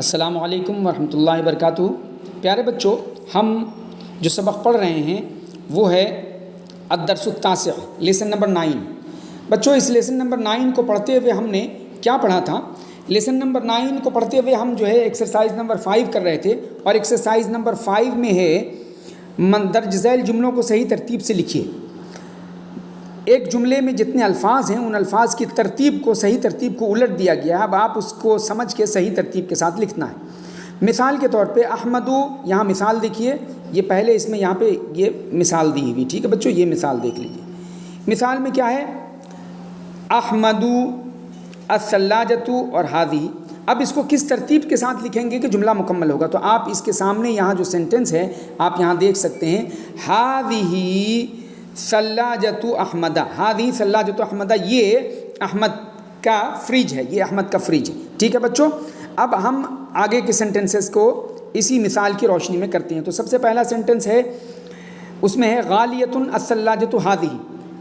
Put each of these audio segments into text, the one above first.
السلام علیکم ورحمۃ اللہ وبرکاتہ۔ پیارے بچوں، ہم جو سبق پڑھ رہے ہیں وہ ہے الدرس التاسع، لیسن نمبر 9۔ بچوں، اس لیسن نمبر 9 کو پڑھتے ہوئے ہم نے کیا پڑھا تھا؟ لیسن نمبر 9 کو پڑھتے ہوئے ہم جو ہے ایکسرسائز نمبر 5 کر رہے تھے، اور ایکسرسائز نمبر 5 میں ہے مندرجہ ذیل جملوں کو صحیح ترتیب سے لکھیے۔ ایک جملے میں جتنے الفاظ ہیں ان الفاظ کی ترتیب کو، صحیح ترتیب کو الٹ دیا گیا ہے۔ اب آپ اس کو سمجھ کے صحیح ترتیب کے ساتھ لکھنا ہے۔ مثال کے طور پہ احمدو، یہاں مثال دیکھیے، یہ پہلے اس میں یہاں پہ یہ مثال دی ہوئی، ٹھیک ہے بچوں، یہ مثال دیکھ لیجیے۔ مثال میں کیا ہے؟ احمدو الثلاجۃ اور ہاذی۔ اب اس کو کس ترتیب کے ساتھ لکھیں گے کہ جملہ مکمل ہوگا؟ تو آپ اس کے سامنے یہاں جو سینٹنس ہے آپ یہاں دیکھ سکتے ہیں، ہاذی ثلاجۃ احمدہ، ہاذی ثلاجۃ احمدہ، یہ احمد کا فریج ہے، یہ احمد کا فریج ہے، ٹھیک ہے بچوں۔ اب ہم آگے کے سینٹنسز کو اسی مثال کی روشنی میں کرتے ہیں۔ تو سب سے پہلا سینٹنس ہے، اس میں ہے غالیۃ الثلاجۃ ہاذی۔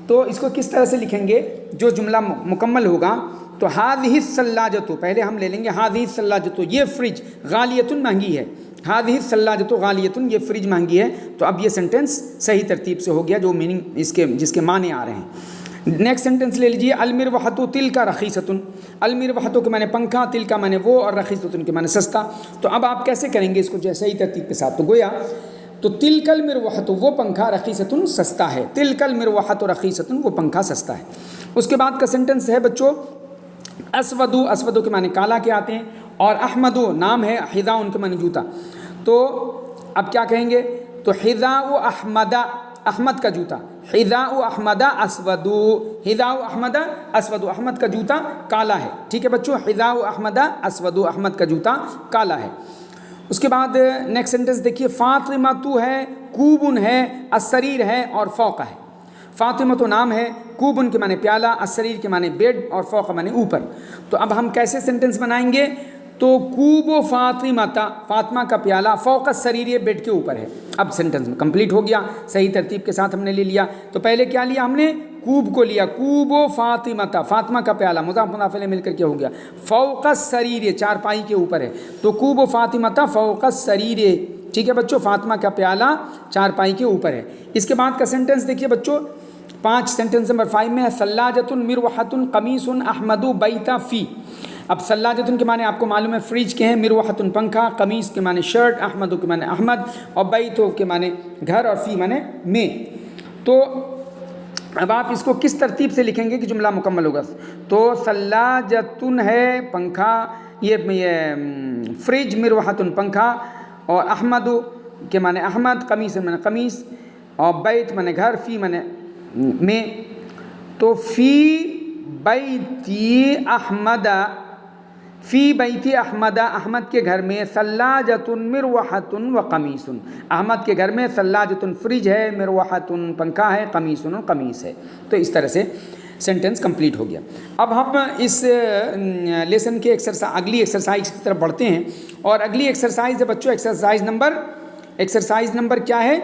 تو اس کو کس طرح سے لکھیں گے جو جملہ مکمل ہوگا؟ تو ہاذی الثلاجۃ، پہلے ہم لے لیں گے ہاذی الثلاجۃ، یہ فریج، غالیۃ مہنگی ہے، ہاذی الثلاجۃ غالیۃ، یہ فریج مہنگی ہے۔ تو اب یہ سینٹنس صحیح ترتیب سے ہو گیا، جو میننگ اس کے جس کے معنی آ رہے ہیں۔ نیکسٹ سینٹنس لے لیجیے، المروحۃ تلک رخیصۃ۔ المروحۃ کے معنی پنکھا، تلک معنی وہ، اور رخیصۃ کے معنی سستا۔ تو اب آپ کیسے کریں گے اس کو جو ہے صحیح ترتیب کے ساتھ؟ تو گویا تو تلک المروحۃ، وہ پنکھا، رخیصۃ سستا ہے، تلک المروحۃ رخیصۃ، وہ پنکھا سستا ہے۔ اس کے بعد کا سینٹنس ہے بچوں، اسودو، اسودو کے معنی کالا کے آتے ہیں، اور احمدو نام ہے، حذاء ان کے معنی جوتا۔ تو اب کیا کہیں گے؟ تو حذاء احمد، احمد کا جوتا، حذاء احمد اسود، حذاء احمد اسود، احمد کا جوتا کالا ہے، ٹھیک ہے بچوں، حذاء احمد اسود، احمد کا جوتا کالا ہے۔ اس کے بعد نیکسٹ سینٹنس دیکھیے، فاطمۃ ہے، کوبن ہے، السریر ہے، اور فوق ہے۔ فاطمہ تو نام ہے، کوبن کے معنی پیالہ، السریر کے معنی بیڈ، اور فوق معنی اوپر۔ تو اب ہم کیسے سینٹنس بنائیں گے؟ تو کوب و فاطمہ، فاطمہ کا پیالہ، فوق السریر، یہ بیڈ کے اوپر ہے۔ اب سینٹنس میں کمپلیٹ ہو گیا، صحیح ترتیب کے ساتھ ہم نے لے لیا۔ تو پہلے کیا لیا ہم نے؟ کوب کو لیا، کوب و فاطمہ، فاطمہ کا پیالہ، مضاف مضاف الیہ مل کر کے ہو گیا، فوق السریر، چارپائی کے اوپر ہے، تو کوب و فاطمہ فوق السریر، ٹھیک ہے بچوں، فاطمہ کا پیالہ چارپائی کے اوپر ہے۔ اس کے بعد کا سینٹنس دیکھیے بچوں، 5 سینٹنس نمبر 5 میں ہے، ثلاجۃ مروحۃ قمیص احمد بیت فی۔ اب ثلاجۃ کے معنی آپ کو معلوم ہے فریج کے ہیں، مروحۃ پنکھا، قمیص کے معنی شرٹ، احمد کے معنی احمد، اور بیت کے معنی گھر، اور فی معنی میں۔ تو اب آپ اس کو کس ترتیب سے لکھیں گے کہ جملہ مکمل ہوگا؟ تو ثلاجۃ ہے پنکھا، یہ فریج، مروحۃ پنکھا، اور احمد کے معنی احمد، قمیص معنی قمیص، اور بیت معنی گھر، فی معنی میں۔ تو فی بیتی احمد، فی بیتی احمد، احمد کے گھر میں، ثلاجۃ مروحۃ و قمیص، احمد کے گھر میں ثلاجۃ فریج ہے، مروحۃ پنکھا ہے، قمیص قمیص ہے۔ تو اس طرح سے سینٹنس کمپلیٹ ہو گیا۔ اب ہم اس لیسن کے اگلی ایکسرسائز کی طرف بڑھتے ہیں، اور اگلی ایکسرسائز ہے بچوں ایکسرسائز نمبر کیا ہے؟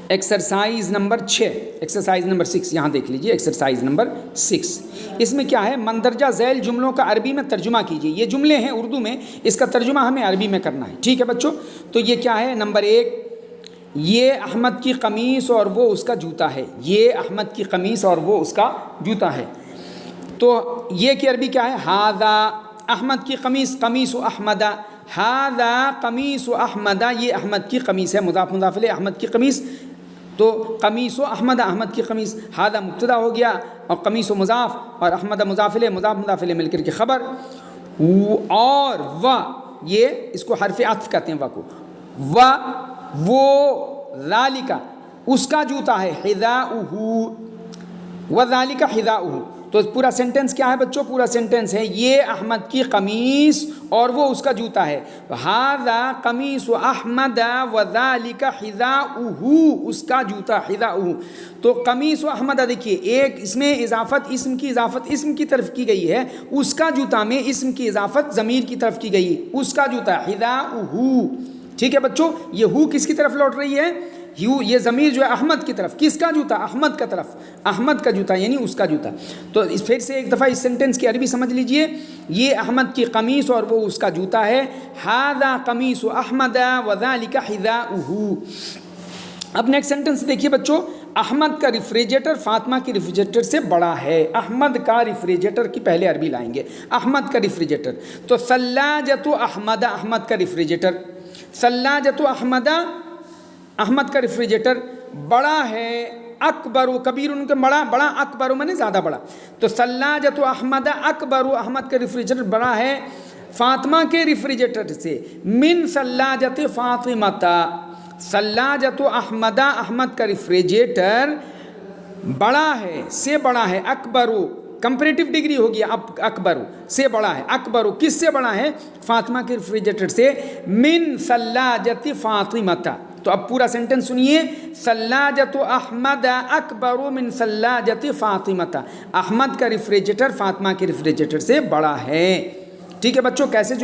ایکسرسائز نمبر 6، ایکسرسائز نمبر 6 یہاں دیکھ لیجئے، ایکسرسائز نمبر 6۔ اس میں کیا ہے؟ مندرجہ ذیل جملوں کا عربی میں ترجمہ کیجئے۔ یہ جملے ہیں اردو میں، اس کا ترجمہ ہمیں عربی میں کرنا ہے، ٹھیک ہے بچوں۔ تو یہ کیا ہے؟ نمبر 1، یہ احمد کی قمیص اور وہ اس کا جوتا ہے، یہ احمد کی قمیص اور وہ اس کا جوتا ہے۔ تو یہ کی عربی کیا ہے؟ ھذا احمد کی قمیص، قمیص احمد، ھذا قمیص احمد، یہ احمد کی قمیص ہے، مضاف مضاف الیہ احمد کی قمیص۔ تو قمیص احمد، احمد کی قمیص، ھذا مبتدا ہو گیا، اور قمیص مضاف، اور احمد مضاف الیہ، مضاف مضاف الیہ مل کر کے خبر، اور و، یہ اس کو حرف عطف کہتے ہیں، و کو، و وہ، ذالک اس کا جوتا ہے، حذاؤہ، وذالک حذاؤہ۔ تو پورا سینٹنس کیا ہے بچوں؟ پورا سینٹنس ہے، یہ احمد کی قمیص اور وہ اس کا جوتا ہے، ھذا قمیص احمد وذالک حذاؤہ، اس کا جوتا حذاؤہ۔ تو قمیص و احمد، دیکھیے ایک اس میں اضافت، اسم کی اضافت اسم کی طرف کی گئی ہے، اس کا جوتا میں اسم کی اضافت ضمیر کی طرف کی گئی، اس کا جوتا حذاؤہ، ٹھیک ہے بچوں۔ یہ ہو کس کی طرف لوٹ رہی ہے؟ یہ ضمیر جو ہے احمد کی طرف، کس کا جوتا؟ احمد کا طرف، احمد کا جوتا یعنی اس کا جوتا۔ تو پھر سے ایک دفعہ اس سینٹنس کی عربی سمجھ لیجئے، یہ احمد کی قمیص اور وہ اس کا جوتا ہے، ھذا قمیص احمد وذلک حذاؤہ۔ اب نیکسٹ سینٹنس دیکھیے بچوں، احمد کا ریفریجریٹر فاطمہ کی ریفریجریٹر سے بڑا ہے۔ احمد کا ریفریجریٹر کی پہلے عربی لائیں گے، احمد کا ریفریجریٹر، تو ثلاجۃ احمد، احمد کا ریفریجریٹر، ثلاجۃ احمد، احمد کا ریفریجریٹر بڑا ہے، اکبر کبیر ان کے بڑا، بڑا اکبر میں زیادہ بڑا، تو ثلاجۃ احمد اکبر، احمد کا ریفریجریٹر بڑا ہے فاطمہ کے ریفریجریٹر سے، من ثلاجۃ فاطمہ، ثلاجۃ احمد، احمد کا ریفریجریٹر بڑا ہے، سے بڑا ہے، اکبر کمپریٹیو ڈگری ہوگی، اب اکبر سے بڑا ہے، اکبر کس سے بڑا ہے؟ فاطمہ کے ریفریجریٹر سے، من ثلاجۃ فاطمہ۔ تو اب پورا سینٹنس سنیے، ثلاجۃ احمد اکبر من ثلاجۃ فاطمہ، احمد کا ریفریجریٹر فاطمہ کے ریفریجریٹر سے بڑا ہے۔ ٹھیک ہے بچوں، کیسے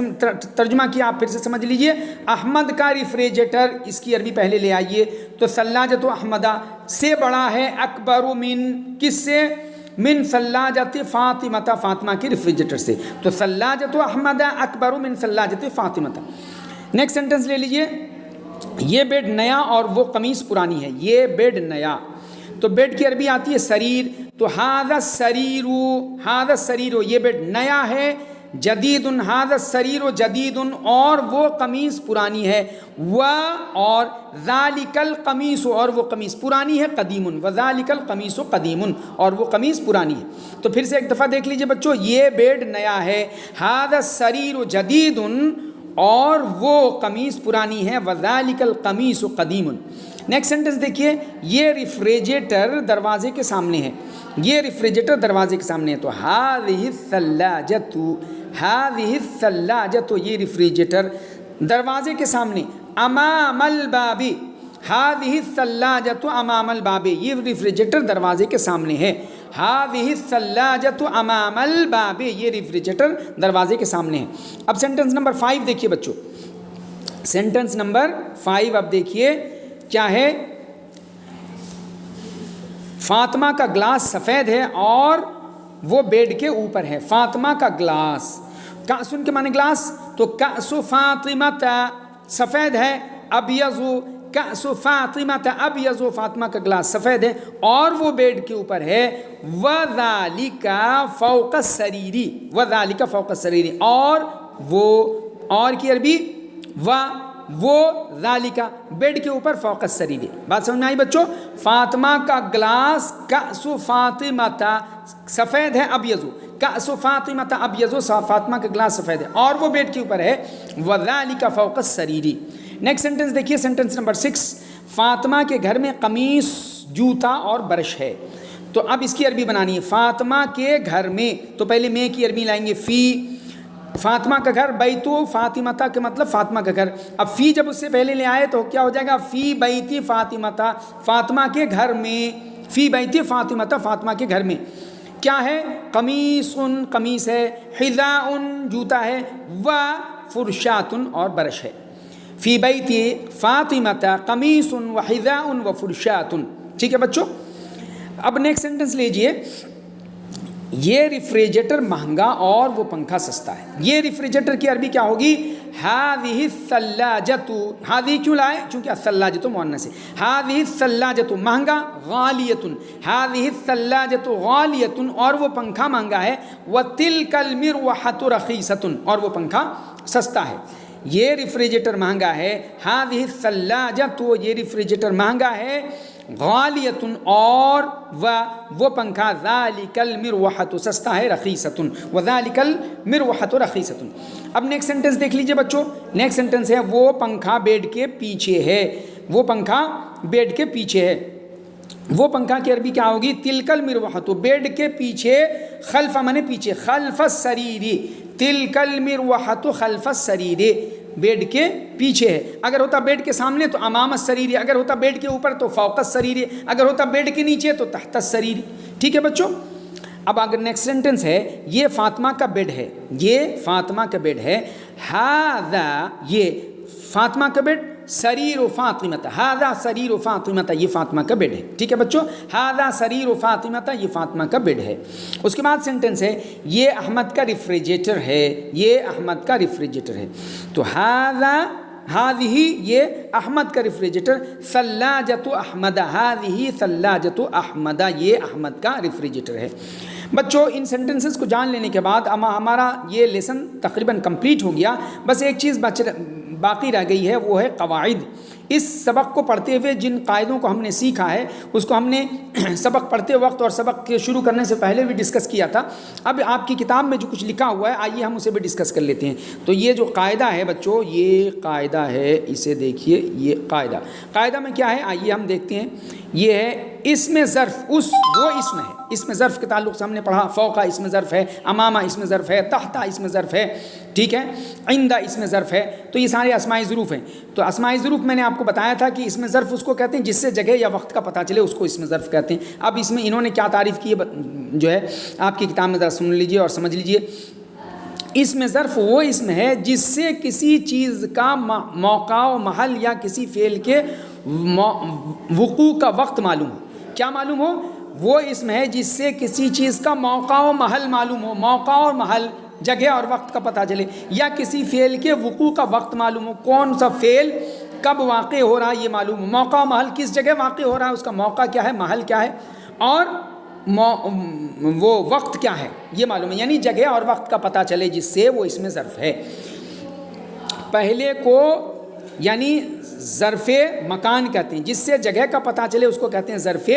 ترجمہ کیا آپ پھر سے سمجھ لیجئے، احمد کا ریفریجریٹر، اس کی عربی پہلے لے آئیے، تو ثلاجۃ احمد سے بڑا ہے، اکبر من کس سے؟ من ثلاجۃ فاطمہ، فاطمہ کے ریفریجریٹر سے، تو ثلاجۃ احمد اکبر من ثلاجۃ فاطمہ۔ نیکسٹ سینٹنس لے لیجئے، یہ بیڈ نیا اور وہ قمیص پرانی ہے، یہ بیڈ نیا، تو بیڈ کی عربی آتی ہے سریر، تو ھذا السریر، ھذا السریر، یہ بیڈ نیا ہے، جدید، ھذا السریر جدید، اور وہ قمیص پرانی ہے، و اور ذالک القمیص، اور وہ قمیص پرانی ہے، قدیم، وذالک القمیص قدیم، اور وہ قمیص پرانی ہے۔ تو پھر سے ایک دفعہ دیکھ لیجئے بچوں، یہ بیڈ نیا ہے، ھذا السریر جدید، اور وہ قمیص پرانی ہے، وذالک القمیص قدیم۔ نیکسٹ سینٹنس دیکھیے، یہ ریفریجریٹر دروازے کے سامنے ہے، یہ ریفریجریٹر دروازے کے سامنے ہے، تو ھذہ الثلاجۃ، ھذہ الثلاجۃ، یہ ریفریجریٹر دروازے کے سامنے، امام الباب، ھذہ الثلاجۃ امام الباب، یہ ریفریجریٹر دروازے کے سامنے ہے، ھذہ الثلاجۃ امام الباب، یہ ریفریجریٹر دروازے کے سامنے ہے۔ اب سینٹنس نمبر 5 دیکھیے بچوں، سینٹنس نمبر 5 اب دیکھیے کیا ہے، فاطمہ کا گلاس سفید ہے اور وہ بیڈ کے اوپر ہے، فاطمہ کا گلاس، کأسن کے معنی گلاس، تو کأس فاطمہ سفید ہے، ابیض کأس فاطمہ ابیض، فاطمہ کا گلاس سفید ہے اور وہ بیڈ کے اوپر ہے، وذالک فوق السریر، وذالک فوق السریر، اور وہ، اور کی عربی وہ ذالک، بیڈ کے اوپر فوق السریر۔ بات سمجھ میں آئی بچوں؟ فاطمہ کا گلاس کأس فاطمہ سفید ہے، ابیض، کأس فاطمہ ابیض، فاطمہ کا گلاس سفید ہے اور وہ بیڈ کے اوپر ہے، وذالک فوق السریر۔ نیکسٹ سینٹنس دیکھیے، سینٹنس نمبر 6، فاطمہ کے گھر میں قمیص، جوتا اور برش ہے۔ تو اب اس کی عربی بنانی ہے، فاطمہ کے گھر میں، تو پہلے میں کی عربی لائیں گے، فی، فاطمہ کا گھر، بیتو فاطمہ کا مطلب فاطمہ کا گھر، اب فی جب اس سے پہلے لے آئے تو کیا ہو جائے گا، فی بیتی فاطمہ، فاطمہ کے گھر میں، فی بیتی فاطمہ، فاطمہ کے گھر میں کیا ہے، قمیص، قمیص ہے، حذاء جوتا ہے، و فرشات اور برش ہے، فی بیت فاطمہ قمیص و حذاء و فرشات۔ ٹھیک ہے بچوں، اب نیکسٹ سینٹنس لیجئے، یہ ریفریجریٹر مہنگا اور وہ پنکھا سستا ہے، یہ ریفریجریٹر کی عربی کیا ہوگی، ھذہ الثلاجۃ، ھذہ کیوں لائے، چونکہ الثلاجۃ مؤنث ہے، ھذہ الثلاجۃ مہنگا، غالیۃ، ھذہ الثلاجۃ غالیۃ، اور وہ پنکھا مہنگا ہے، وتلک المروحۃ رخیصۃ، اور وہ پنکھا سستا ہے۔ یہ ریفریجریٹر مہنگا ہے، ھذہ الثلاجۃ، یہ ریفریجریٹر مہنگا ہے، غالیۃ، اور وہ پنکھا، ذالک المروحۃ سستا ہے، رخیصۃ، وذالک المروحۃ رخیصۃ۔ اب نیکسٹ سینٹنس دیکھ لیجئے بچوں، نیکسٹ سینٹنس ہے، وہ پنکھا بیڈ کے پیچھے ہے، وہ پنکھا بیڈ کے پیچھے ہے، وہ پنکھا کی عربی کیا ہوگی، تلک المروحۃ، بیڈ کے پیچھے، خلف منے پیچھے، خلف السریر، تلک المروحۃ خلف السریر، بیڈ کے پیچھے ہے، اگر ہوتا بیڈ کے سامنے تو امام السریر، اگر ہوتا بیڈ کے اوپر تو فوق السریر، اگر ہوتا بیڈ کے نیچے تو تحت السریر۔ ٹھیک ہے بچوں، اب اگر نیکسٹ سینٹنس ہے، یہ فاطمہ کا بیڈ ہے، یہ فاطمہ کا بیڈ ہے، ھذا، یہ فاطمہ کا بیڈ سریر فاطمہ، ھذا سریر فاطمہ، یہ فاطمہ کا بیڈ ہے، ٹھیک ہے بچوں، ھذا سریر فاطمہ، یہ فاطمہ کا بیڈ ہے۔ اس کے بعد سینٹنس ہے یہ احمد کا ریفریجریٹر ہے، یہ احمد کا ریفریجریٹر ہے، تو ھذا ہذہ یہ احمد کا ریفریجریٹر، ثلاجۃ احمد، ہذہ ثلاجۃ احمد، یہ احمد کا ریفریجریٹر ہے۔ بچوں ان سینٹنسز کو جان لینے کے بعد ہمارا یہ لیسن تقریباً کمپلیٹ ہو گیا، بس ایک چیز باقی رہ گئی ہے، وہ ہے قواعد۔ اس سبق کو پڑھتے ہوئے جن قاعدوں کو ہم نے سیکھا ہے اس کو ہم نے سبق پڑھتے وقت اور سبق کے شروع کرنے سے پہلے بھی ڈسکس کیا تھا۔ اب آپ کی کتاب میں جو کچھ لکھا ہوا ہے آئیے ہم اسے بھی ڈسکس کر لیتے ہیں۔ تو یہ جو قاعدہ ہے بچوں، یہ قاعدہ ہے، اسے دیکھیے، یہ قاعدہ میں کیا ہے آئیے ہم دیکھتے ہیں۔ یہ ہے اسم ظرف، وہ اسم ہے، اسم ظرف کے تعلق سے ہم نے پڑھا، فوقہ اسم ظرف ہے، امامہ اسم ظرف ہے، تحتہ اسم ظرف ہے، ٹھیک ہے، عندہ اسم ظرف ہے، تو یہ سارے اسماء ظروف ہیں۔ تو اسماء ظروف میں نے آپ کو بتایا تھا کہ اسم ظرف اس کو کہتے ہیں جس سے جگہ یا وقت کا پتہ چلے، اس کو اسم ظرف کہتے ہیں۔ اب اس میں انہوں نے کیا تعریف کی ہے جو ہے آپ کی کتاب میں ذرا سن لیجئے اور سمجھ لیجئے۔ اسم ظرف وہ اسم ہے جس سے کسی چیز کا موقع و محل یا کسی فعل کے وقوع کا وقت معلوم ہو۔ کیا معلوم ہو؟ وہ اسم ہے جس سے کسی چیز کا موقع و محل معلوم ہو، موقع اور محل، جگہ اور وقت کا پتہ چلے، یا کسی فعل کے وقوع کا وقت معلوم ہو، کون سا فعل کب واقع ہو رہا ہے یہ معلوم ہو، موقع و محل کس جگہ واقع ہو رہا ہے، اس کا موقع کیا ہے، محل کیا ہے، اور وہ وقت کیا ہے یہ معلوم ہے، یعنی جگہ اور وقت کا پتہ چلے جس سے وہ اسم ظرف ہے۔ پہلے کو یعنی ظرف مکان کہتے ہیں، جس سے جگہ کا پتہ چلے اس کو کہتے ہیں ظرف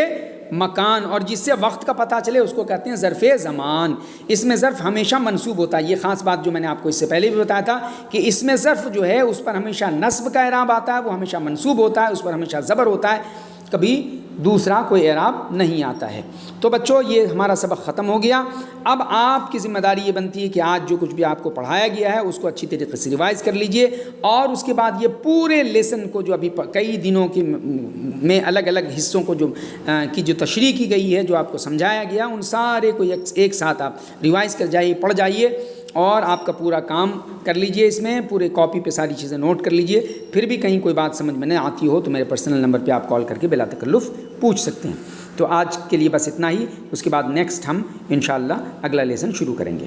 مکان، اور جس سے وقت کا پتہ چلے اس کو کہتے ہیں ظرف زمان۔ اسم ظرف ہمیشہ منصوب ہوتا ہے، یہ خاص بات جو میں نے آپ کو اس سے پہلے بھی بتایا تھا کہ اسم ظرف جو ہے اس پر ہمیشہ نصب کا اعراب آتا ہے، وہ ہمیشہ منصوب ہوتا ہے، اس پر ہمیشہ زبر ہوتا ہے، کبھی دوسرا کوئی اعراب نہیں آتا ہے۔ تو بچوں یہ ہمارا سبق ختم ہو گیا۔ اب آپ کی ذمہ داری یہ بنتی ہے کہ آج جو کچھ بھی آپ کو پڑھایا گیا ہے اس کو اچھی طریقے سے ریوائز کر لیجئے، اور اس کے بعد یہ پورے لیسن کو جو ابھی کئی دنوں کی میں الگ الگ حصوں کو کی جو تشریح کی گئی ہے، جو آپ کو سمجھایا گیا، ان سارے کو ایک ساتھ آپ ریوائز کر جائیے، پڑھ جائیے، اور آپ کا پورا کام کر لیجئے، اس میں پورے کاپی پہ ساری چیزیں نوٹ کر لیجئے۔ پھر بھی کہیں کوئی بات سمجھ میں نہیں آتی ہو تو میرے پرسنل نمبر پہ آپ کال کر کے بلا تکلف پوچھ سکتے ہیں۔ تو آج کے لیے بس اتنا ہی، اس کے بعد نیکسٹ ہم انشاءاللہ اگلا لیسن شروع کریں گے۔